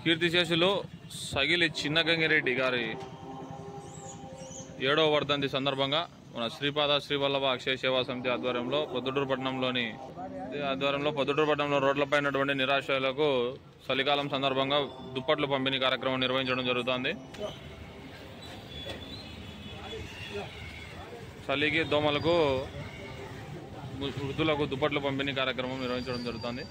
కీర్తిశేషులు సగిలి చిన్నగంగిరెడ్డి గారి 7వ వర్ధంతి సందర్భంగా మన శ్రీపాద శ్రీవల్లభ అక్షయ సేవా సమితి ఆధ్వర్యంలో పొద్దుటూరు పట్టణంలో రోడ్లపై ఉన్నటువంటి నిరాశ్రయులకు చలికాలం సందర్భంగా దుప్పట్లు పంపిణీ కార్యక్రమం నిర్వహించడం జరుగుతుంది. చలికి దోమలకు వృద్ధులకు దుప్పట్లు పంపిణీ కార్యక్రమం నిర్వహించడం జరుగుతుంది.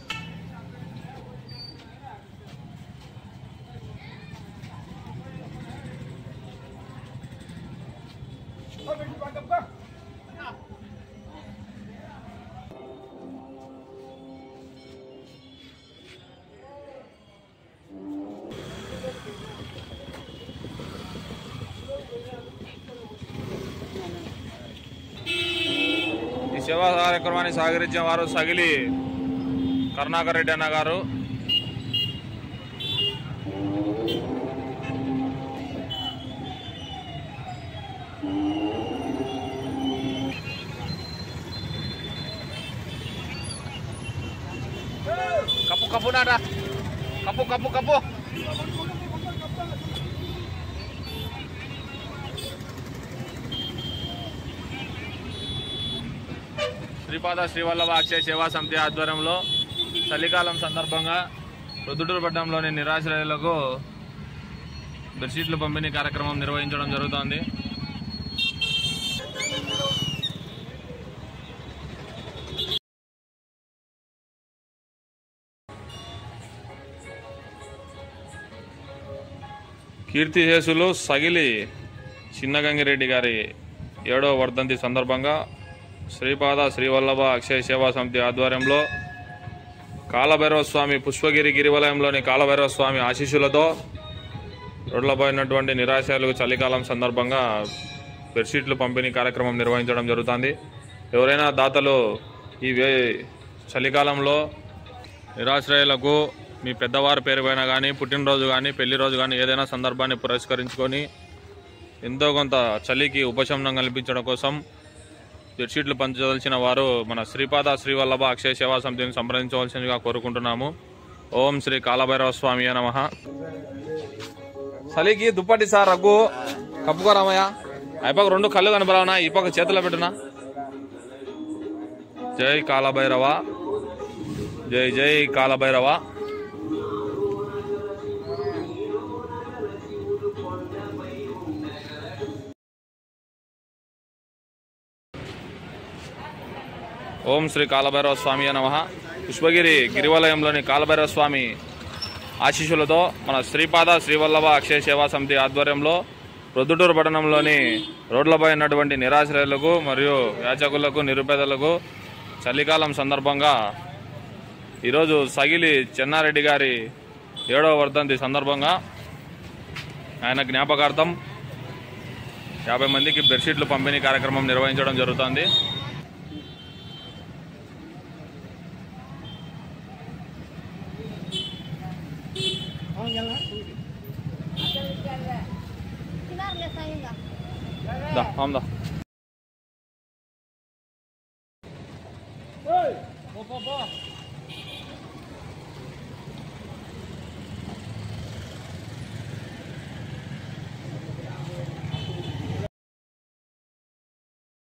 ఈ సేవా కార్యక్రమాన్ని సహకరించిన వారు సగిలి కరుణాకర్ రెడ్డి అన్న గారు, కప్పు నాట కప్పు శ్రీపాద శ్రీవల్లభ అక్షయ సేవా సమితి ఆధ్వర్యంలో చలికాలం సందర్భంగా ప్రొద్దుటూరు పట్టణంలోని నిరాశ్రయులకు బెడ్షీట్లు పంపిణీ కార్యక్రమం నిర్వహించడం జరుగుతోంది. కీర్తిశేషులు సగిలి చిన్నగంగిరెడ్డి గారి 7వ వర్ధంతి సందర్భంగా శ్రీపాద శ్రీవల్లభ అక్షయ సేవా సమితి ఆధ్వర్యంలో కాలభైరవ స్వామి పుష్పగిరి గిరివలయంలోని కాలభైరవ స్వామి ఆశీస్సులతో రోడ్లపై ఉన్నటువంటి నిరాశ్రయులకు చలికాలం సందర్భంగా బెడ్షీట్లు పంపిణీ కార్యక్రమం నిర్వహించడం జరుగుతుంది. ఎవరైనా దాతలు ఈ చలికాలంలో నిరాశ్రయులకు మీ పెద్దవారి పేరు పైన కానీ, పుట్టినరోజు కానీ, పెళ్లి రోజు కానీ ఏదైనా సందర్భాన్ని పురస్కరించుకొని ఎంతో కొంత చలికి ఉపశమనం కల్పించడం కోసం బెడ్షీట్లు పంచదలిచిన వారు మన శ్రీపాద శ్రీవల్లభ అక్షయ సేవా సమితిని సంప్రదించవలసిందిగా కోరుకుంటున్నాము. ఓం శ్రీ కాలభైరవ స్వామి నమః. చలికి దుప్పటి సార్ రగ్గు కప్పుకోరామయ్య. అయిపోక 2 కళ్ళు కనపరావునా, ఈ పక్క చేతిలో పెట్టునా. జై కాలభైరవ, జై జై కాలభైరవ. ఓం శ్రీ కాలభైరవ స్వామి నమః. పుష్పగిరి గిరివలయంలోని కాలభైరవ స్వామి ఆశీస్సులతో మన శ్రీపాద శ్రీవల్లభ అక్షయ సేవా సమితి ఆధ్వర్యంలో ప్రొద్దుటూరు పట్టణంలోని రోడ్లపై ఉన్నటువంటి నిరాశ్రయులకు మరియు యాచకులకు, నిరుపేదలకు చలికాలం సందర్భంగా ఈరోజు సగిలి చెన్నారెడ్డి గారి 7వ వర్ధంతి సందర్భంగా ఆయన జ్ఞాపకార్థం 50 మందికి బెడ్షీట్లు పంపిణీ కార్యక్రమం నిర్వహించడం జరుగుతుంది. దా